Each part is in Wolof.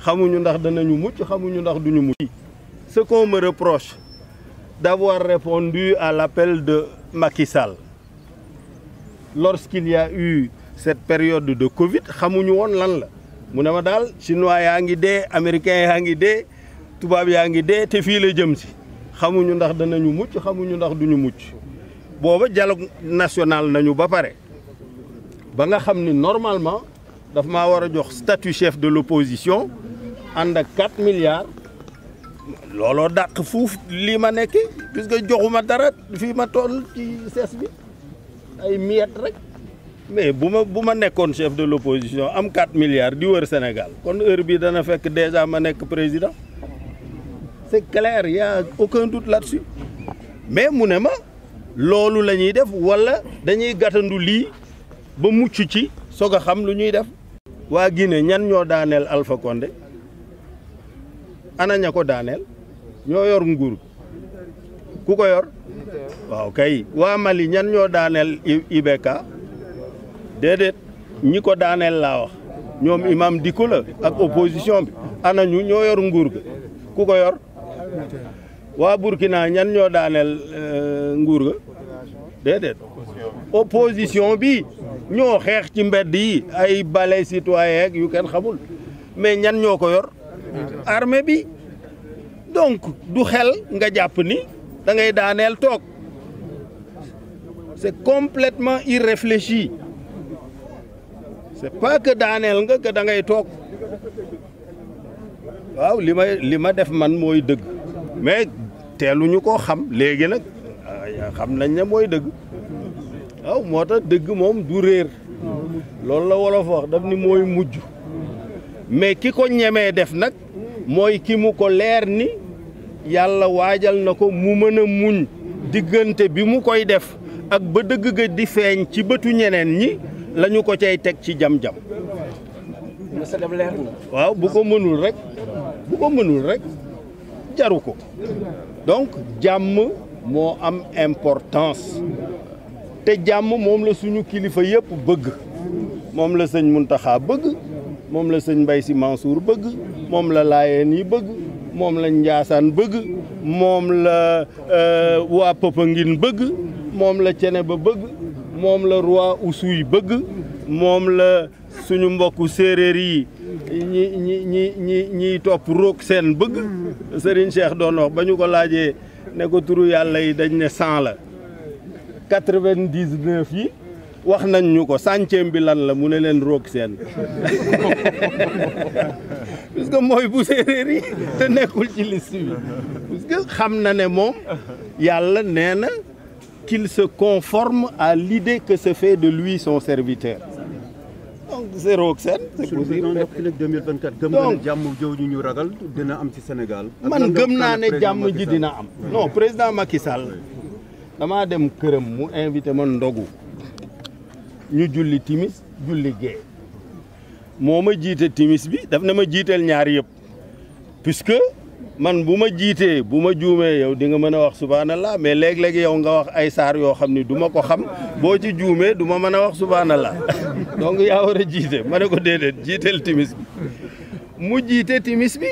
xamuñu ndax danañu mucc xamuñu ndax duñu mucc. Ce qu'on me reproche d'avoir répondu à l'appel de Macky Sall lorsqu'il y a eu cette période de Covid xamuñu woon lan la mu ne ma daal chinois yaa ngi dee américains yaa ngi dee tubaab yaa ngi dee te fii la jëm si xamuñu ndax danañu mucc xamuñu ndax duñu mucc booba dialogue national nañu ba pare ba nga xam ni normalement daf maa war a jox statut chef de l'opposition ànd ak 4 milliards looloo dàq fuuf lii ma nekk puisque joxuma dara fii ma toll ci ses bi ay miettes rek mais bu ma nekkoon chef de l'opposition am 4 milliards di wër Sénégal kon heure bi dana fekk déjà ma nekk président c'est clair y a aucun doute là-dessus mais mu ne ma loolu la ñuy def wala dañuy gàttandu lii ba mucc ci soog a xam lu ñuy def. waa Guinée ñan ñoo daaneel Alpha Condé ana ña ko daaneel ñoo yor nguur ku ko yor waaw kay waa Mali ñan ñoo daaneel IBK déedéet ñi ko daaneel laa wax ñoom Imam Dicko la ak opposition bi ana ñu ñoo yor nguur ga ku ko yor waa Burkina ñan ñoo daaneel nguur ga déedéet opposition bi ñoo xeex ci mbedd yi ay balais citoyen yu kenn xamul mais ñan ñoo ko yor armée bi donc du xel nga jàpp ni da ngay daaneel toog c'est complètement irréfléchi c'est pas que daaneel nga que da ngay toog waaw li ma def man mooy dëgg mais teeluñu koo xam léegi nag xam nañ ne mooy dëgg waaw moo tax dëgg moom du réer loolu la wolof wax daf ni mooy mujj mais ki ko ñemee def nag mooy ki mu ko leer ni yàlla waajal na ko mu mën a muñ diggante bi mu koy def ak ba dëgg ga di feeñ ci bëtu ñeneen ñi lañu ko cay teg ci jam-jam waaw bu ko mënul rek jaru ko donc jàmm moo am importance te jàmm moom la suñu kilifa yëpp bëgg moom la sëñ Muntaxa bëgg moom la sëñ Mbay Si Mansour bëgg moom la Laayeen yi bëgg moom la Njaasaan bëgg moom la waa Popenguine bëgg moom la Ceneba bëgg moom la roi Oussouye bëgg moom la suñu mbokku séeréer yi ñi topp roog seen bëgg Serigne Cheikh doon wax ba ñu ko laajee ne ko turu yàlla yi dañ ne 100 la 99 yi wax nañ ñu ko centième bi lan la mu ne leen roog seen parce que mooy bu séeréer yi te nekkul ci liste bi parce que xam na ne moom yàlla nee na qu'il se conforme à l'idée que se fait de lui son serviteur donc c'est roog seen c'est possible donc 2024 gëm nga ne jàmm jooju ñu ragal dina am ci Sénégal man gëm naa ne jàmm ji dina am non président Macky Sall damaa dem këram mu invité ma ndogu ñu julli timis julli gee moo ma jiite timis bi daf na ma jiiteel ñaar yëpp puisque man bu ma jiitee bu ma juumee yow di nga mën a wax subhanallah mais léeg-léeg yow nga wax ay saar yoo xam ni du ma ko xam boo ci juumee du ma mën a wax subhanallah donc yaa war a jiite ma ne ko déedéet jiiteel timis bi mu jiite timis bi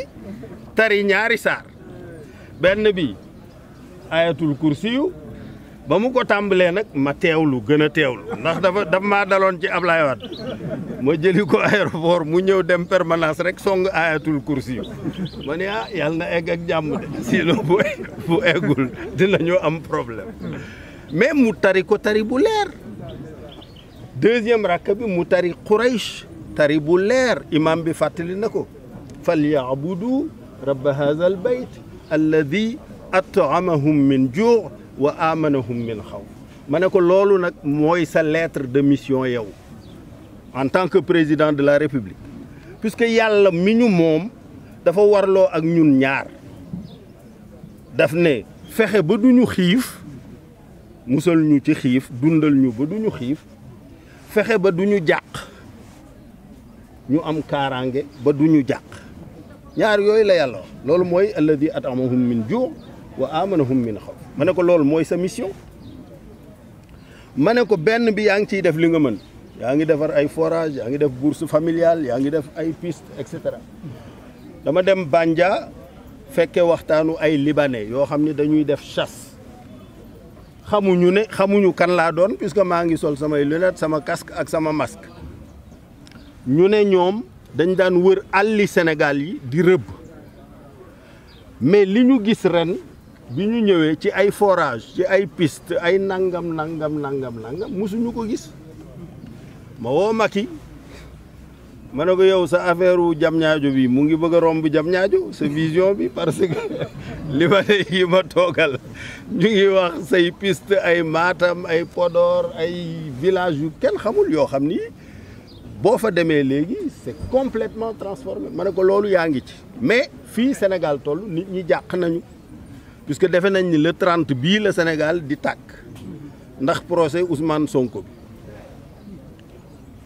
tari ñaari saar benn bi ayatul kursiyu ba mu ko tàmbalee nag ma teewlu gën a teewlu ndax dafa maa daloon ci Ablaye Wade ma jëli ko aéroport mu ñëw dem permanence rek song ayatul kursi ma ne yàlla na egg ak jàmm de sinon bu eggul dinañu am problème mais mu tari ko tari bu leer deuxième rakk bi mu tari Quraysh tari bu leer imam bi fàttali na ko falyabudu rabba hadha al bayt alladi at'amahum min ju' wa amanahum min xawf ma ne ko loolu nag mooy sa lettre de mission yow en tant que président de la République puisque yàlla mi ñu moom dafa warloo ak ñun ñaar daf ne fexe ba duñu xiif musal ñu ci xiif dundal ñu ba duñu xiif fexe ba duñu jàq ñu am kaaraange ba duñu jàq ñaar yooyu la yàlla wax loolu mooy alladi at'amahum min ju' wa amanahum min xawf ma ne ko loolu mooy sa mission ma ne ko benn bi yaa ngi ciy def li nga mën yaa ngi defar ay forage yaa ngi def bourse familiale yaa ngi def ay piste et cetera dama dem Bandia fekke waxtaanu ay libanais yoo xam ne dañuy def chasse xamuñu kan laa doon puisque maa ngi sol samay lunettes sama casque ak sama masque ñu ne ñoom dañ daan wër àlli Sénégal yi di rëbb mais li ñu gis ren bi ñu ñëwee ci ay forage ci ay piste ay nangam musuñu ko gis ma woo Macky ma ne ko yow sa affaire u Diamniadio bi mu ngi bëgg a romb Diamniadio sa vision bi parce que li ma yi ma toogal ñu ngi wax say piste ay Matam ay Podor ay village yu kenn xamul yoo xam ni boo fa demee léegi c'est complètement transformé ma ne ko loolu yaa ngi ci mais fii Sénégal toll nit ñi jàq nañu puisque defe nañ ni le 30 bii la Sénégal di tàkk ndax procès Ousmane Sonko bi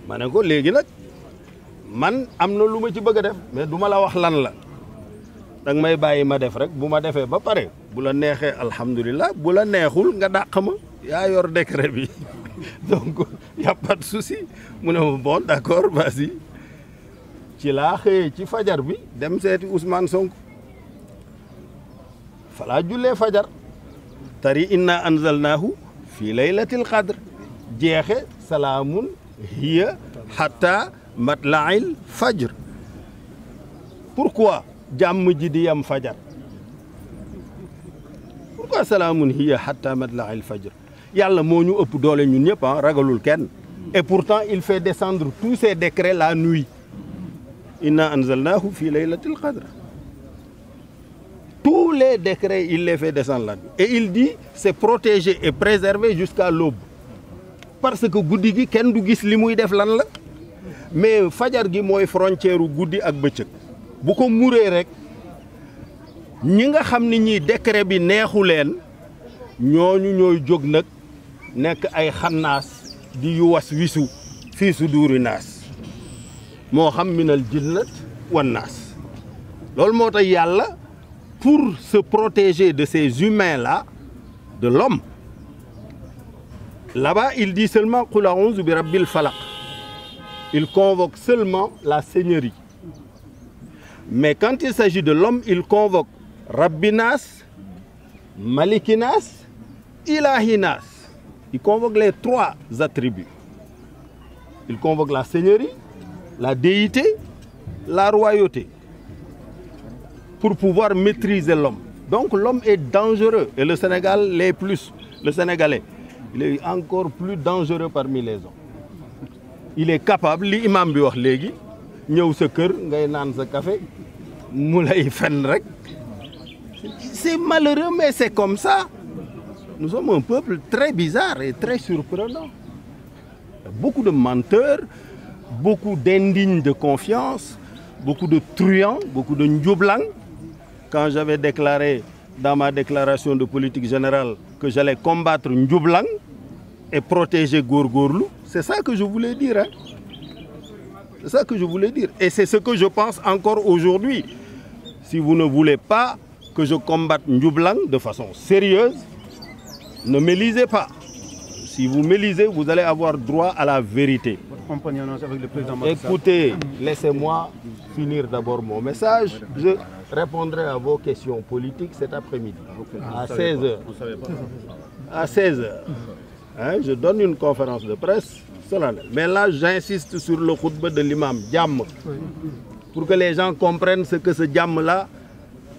ma ne ko léegi nag man am na lu ma ci bëgg a def mais du ma la wax lan la danga may bàyyi ma def rek bu ma defee ba pare bu la neexee alhamdulilah bu la neexul nga dàq ma yaa yor décret bi donc y a pas de souci mu ne ma bon d'accord vas-y ci laa xëyee ci fajar bi dem seeti Ousmane Sonko falaa jullee fajar tari inna anzalnaahu fii laylatil qadr jeexe salaamun hiya hatta matla'il fajr. Pourquoi jàmm ji di yam fajar? Pourquoi salaamun hiya hatta matla'il fajr? Yàlla moo ñu ëpp doole ñun ñëpp ragalul kenn. Et pourtant il fait descendre tous ces décrets la nuit. Inna anzalnahu fi laylatil qadr. Tous les décrets il les fait descendre la nuit. Et il dit c'est protégé et préservé jusqu'à l'aube. Parce que guddi gi kenn du gis li muy def lan la. Mais fajar gi mooy frontière guddi ak bëccëg bu ko muree rek ñi nga xam ni ñii décret bi neexu leen ñooñu ñooy jóg nag nekk ay xannaas di yu was wisu fii su duuri naas moo xam minal jinnat wan naas loolu moo tax yàlla pour se protéger de ces humains-là de l'homme là-bas il dit seulement qul a'udhu bi rabbil falaq. Il convoque seulement la seigneurie. Mais quand il s'agit de l'homme, il convoque Rabbinas, Malikinas, Ilahinas. Il convoque les trois attributs. Il convoque la seigneurie, la déité, la royauté, pour pouvoir maîtriser l'homme. Donc l'homme est dangereux et le Sénégalais, il est encore plus dangereux parmi les hommes. Il est capable li imam bi wax léegi ñëw sa kër ngay naan sa café mu lay fen rek. C'est malheureux mais c'est comme ça. Nous sommes un peuple très bizarre et très surprenant. Beaucoup de menteurs, beaucoup d'indignes de confiance, beaucoup de truands, beaucoup de njublang. Quand j'avais déclaré dans ma déclaration de politique générale que j'allais combattre njublang et protéger góorgóorlu, c'est ça que je voulais dire. Hein? C'est ça que je voulais dire. Et c'est ce que je pense encore aujourd'hui. Si vous ne voulez pas que je combatte njublang de façon sérieuse, ne m'élisez pas. Si vous m'élisez, vous allez avoir droit à la vérité. Votre compagnonnage avec le président Macky Sall. Écoutez, laissez-moi finir d'abord mon message. Je répondrai à vos questions politiques cet après-midi. À 16h. À 16h. Hein, je donne une conférence de presse solennelle. Mais là, j'insiste sur le khutba de l'imam Diam. Pour que les gens comprennent ce que ce Diam-là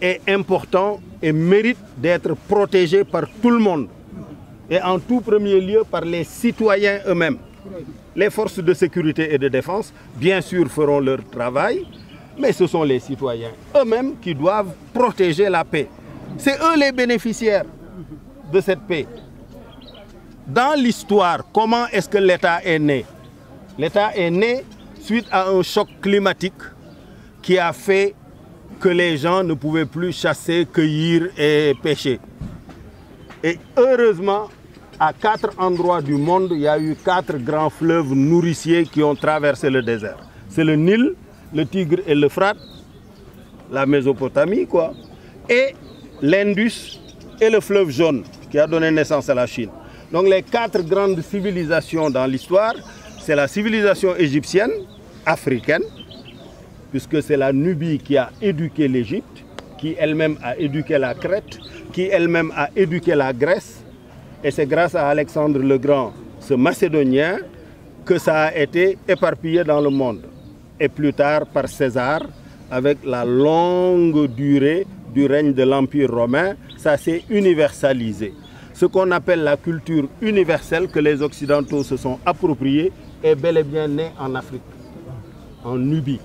est important et mérite d'être protégé par tout le monde. Et en tout premier lieu par les citoyens eux-mêmes. Les forces de sécurité et de défense, bien sûr, feront leur travail, mais ce sont les citoyens eux-mêmes qui doivent protéger la paix. C'est eux les bénéficiaires de cette paix. Dans l'histoire, comment est-ce que l'État est né? L'État est né suite à un choc climatique qui a fait que les gens ne pouvaient plus chasser, cueillir et pêcher. Et heureusement, à 4 endroits du monde, il y a eu 4 grands fleuves nourriciers qui ont traversé le désert. C'est le Nil, le Tigre et l'Euphrate, la Mésopotamie, quoi, et l'Indus et le fleuve jaune qui a donné naissance à la Chine. Donc les 4 grandes civilisations dans l'histoire, c'est la civilisation égyptienne, africaine, puisque c'est la Nubie qui a éduqué l'Égypte, qui elle-même a éduqué la Crète, qui elle-même a éduqué la Grèce. Et c'est grâce à Alexandre le Grand, ce Macédonien, que ça a été éparpillé dans le monde. Et plus tard par César, avec la longue durée du règne de l'Empire romain, ça s'est universalisé. Ce qu'on appelle la culture universelle que les Occidentaux se sont appropriés est bel et bien né en Afrique, en Nubie.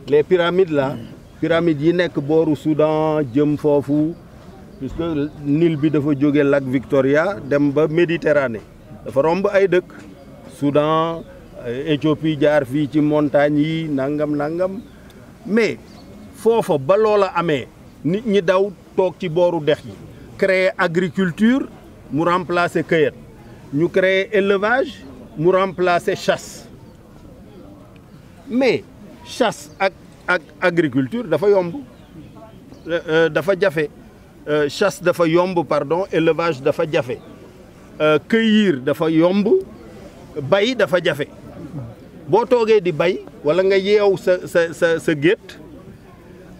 Les pyramides là, pyramides yi nekk booru Soudan jëm foofu, puisque Nil bi dafa jóge lac Victoria dem ba Méditerranée dafa romb ay dëkk Soudan, Éthiopie jaar fii ci montagne yi nangam mais foofa ba loola amee nit ñi daw toog ci booru dex yi créer agriculture mu remplacer cueillette ñu créer élevage mu remplacer chasse mais chasse ak agriculture dafa yomb dafa jafe chasse dafa yomb pardon, élevage dafa jafe cueillir dafa yomb bay dafa jafe boo toogee di bay wala nga yeew sa gétt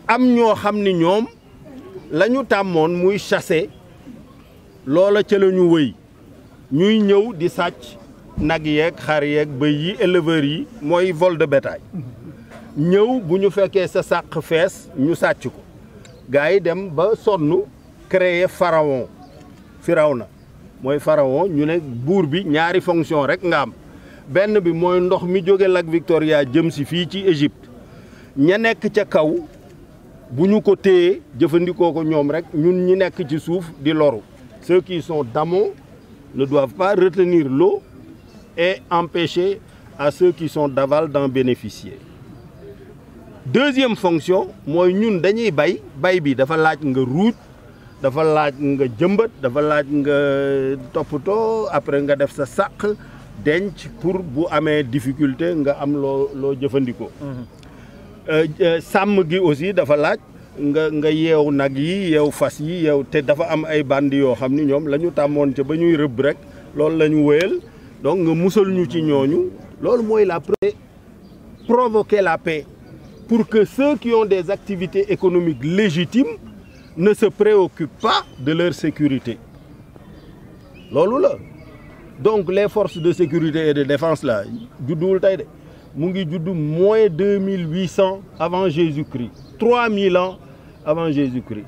am ñoo xam ni ñoom la ñu tàmmoon muy chasser loola ca la ñu wëy ñuy ñëw di sàcc nag yeeg xar yeeg bëy yi éleveurs yi mooy vol de bétail ñëw bu ñu fekkee sa sàq fees ñu sàcc ko gars yi dem ba sonn créer Firawna mooy pharaon ñu ne buur bi ñaari fonction rek nga am benn bi mooy ndox mi jóge lac Victoria jëm si fii ci Égypte ña nekk ca kaw bu ñu ko téye jëfandikoo ko ñoom rek ñun ñi nekk ci suuf di loru ceux qui sont d'amont ne doivent pas retenir l'eau et empêcher à ceux qui sont d'aval d'en bénéficier. Deuxième fonction mooy ñun dañuy bay bi dafa laaj nga ruuj dafa laaj nga jëmbat dafa laaj nga toppatoo après nga def sa sàq denc pour bu amee difficulté nga am loo jëfandikoo. Sàmm gi aussi dafa laaj nga yeew nag yi yeew fas yi yeew te dafa am ay bandi yoo xam ni ñoom la ñu tàmmoon ca ba ñuy rëbb rek loolu la ñu wéyal donc nga musal ñu ci ñooñu loolu mooy la provoquer la paix pour que ceux qui ont des activités économiques légitimes ne se préoccupent pas de leur sécurité loolu la donc les forces de sécurité et de défense là judduwul tey de mu ngi judd moins 2800 avant Jésus-Christ 3000 ans avant Jésus-Christ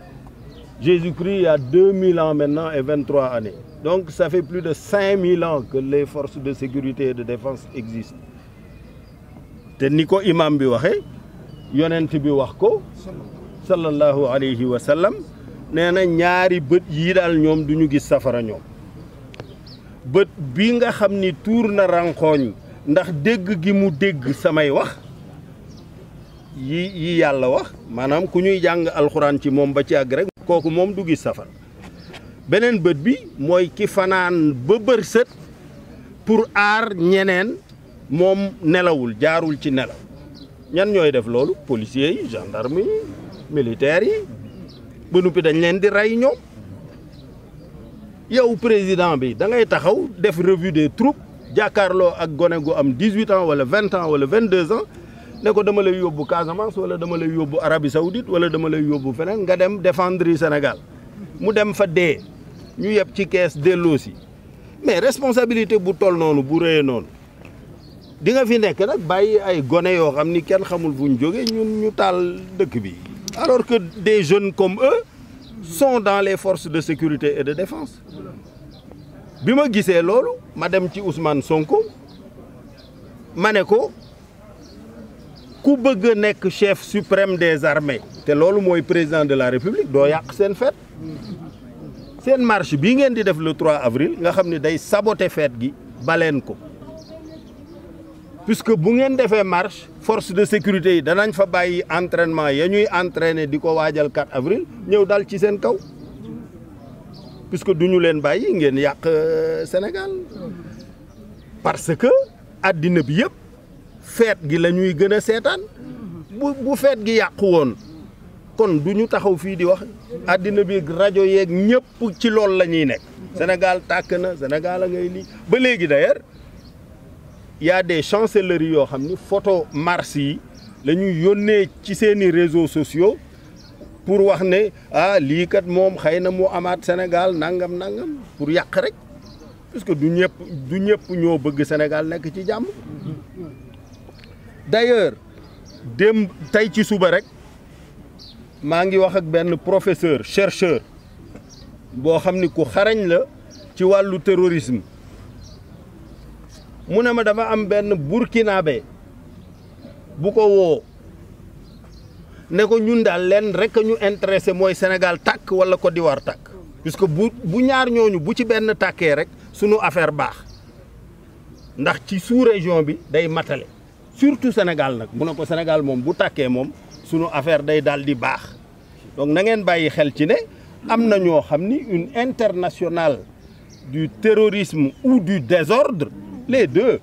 il y a 2000 ans maintenant et 23 années donc ça fait plus de 5000 ans que les forces de sécurité et de défense existent te ni ko imam bi waxee yonent bi wax ko sallallahu alayhi wa sallam nee na ñaari bët yii daal ñoom du ñu gis safara ñoom bët bi nga xam ni tuur na ranxooñ ndax dégg gi mu dégg samay wax yi yàlla wax maanaam ku ñuy jàng alxuraan ci moom ba ci àgg rek kooku moom du gis safara beneen bët bi mooy ki fanaan ba bër sët pour aar ñeneen moom nelawul jaarul ci nelaw ñan ñooy def loolu policiers yi gendarme yi militaires yi ba noppi dañ leen di rey ñoom yow président bi da ngay taxaw def revue des troupes jàkkaarloo ak gone gu am 18 ans wala 20 ans wala 22 ans ne ko dama lay yóbbu Casamance wala dama lay yóbbu Arabie Saoudite wala dama lay yóbbu feneen nga dem défendre Sénégal mu dem fa dee ñu yeb ci kees delloo si mais responsabilité bu toll noonu bu rëyee noonu di nga fi nekk nag bàyyi ay gone yoo xam ni kenn xamul fu ñu jógee ñun ñu taal dëkk bi alors que des jeunes comme eux sont dans les forces de sécurité et de défense bi ma gisee loolu ma dem ci Ousmane Sonko ma ne ko ku bëgg a nekk chef suprême des armées te loolu mooy président de la République doo yàq seen fête seen marche bii ngeen di def le 3 avril nga xam ni day saboter fête gi baleen ko puisque bu ngeen defee marche force de sécurité yi danañ fa bàyyi entraînement ya ñuy entraîner di ko waajal 4 avril ñëw dal ci seen kaw puisque du ñu leen bàyyi ngeen yàq Sénégal parce que addina bi yëpp feet gi la ñuy gën a seetaan bu feet gi yàqu woon kon du ñu taxaw fii di wax addina bi rajo yeeg ñëpp ci loolu la ñuy nekk Sénégal tàkk na Sénégal a ngay lii ba léegi d'ailleurs y a des chancelleries yoo xam ni photo mars yi la ñuy yónnee ci seeni réseaux sociaux pour wax ne lii kat moom xëy na mu amaat Sénégal nangam nangam pour yàq rek parce que du ñëpp ñoo bëgg Sénégal nekk ci jàmm. D'ailleurs tey ci suba rek maa ngi wax ak benn professeur chercheur boo xam ni ku xarañ la ci wàllu terrorisme mu ne ma dafa am benn burkinabé bu ko woo ne ko ñun daal leen rek ñu intéressé mooy Sénégal tàkk wala Côte d'Ivoire tàkk puisque bu ñaar ñooñu bu ci benn tàkkee rek sunu affaire baax ndax ci sous-région bi day matale surtout Sénégal nag mu ne ko Sénégal moom bu tàkkee moom sunu affaire day daal di baax donc na ngeen bàyyi xel ci ne am na ñoo xam ni une internationale du terrorisme ou du désordre les deux.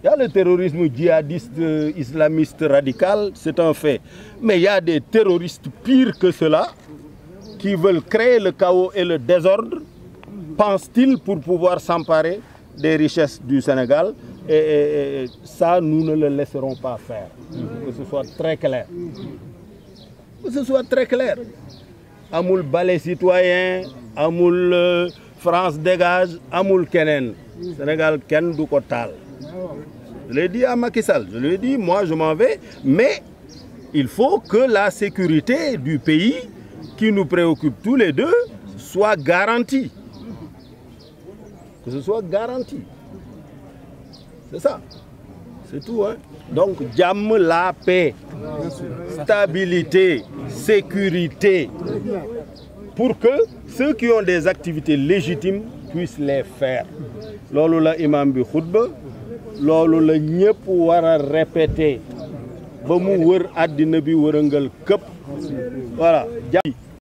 Il y a le terrorisme djihadiste, islamiste, radical, c'est un fait. Mais il y a des terroristes pires que cela qui veulent créer le chaos et le désordre, pensent-ils, pour pouvoir s'emparer des richesses du Sénégal. Et ça, nous ne le laisserons pas faire. Que ce soit très clair. Que ce soit très clair. Amul balai citoyen, amul France dégage, amul kenen. Sénégal ken du ko taal. Je l'ai dit à Macky Sall, je lui ai dit, moi je m'en vais, mais il faut que la sécurité du pays qui nous préoccupe tous les deux soit garantie. Que ce soit garanti. C'est ça. C'est tout, hein. Donc, jàmm, la paix, stabilité, sécurité, pour que ceux qui ont des activités légitimes puissent les faire. Loolu la imam bi xutba, loolu la ñëpp war a répéter ba mu wër àddina bi wërëngal këpp voilà.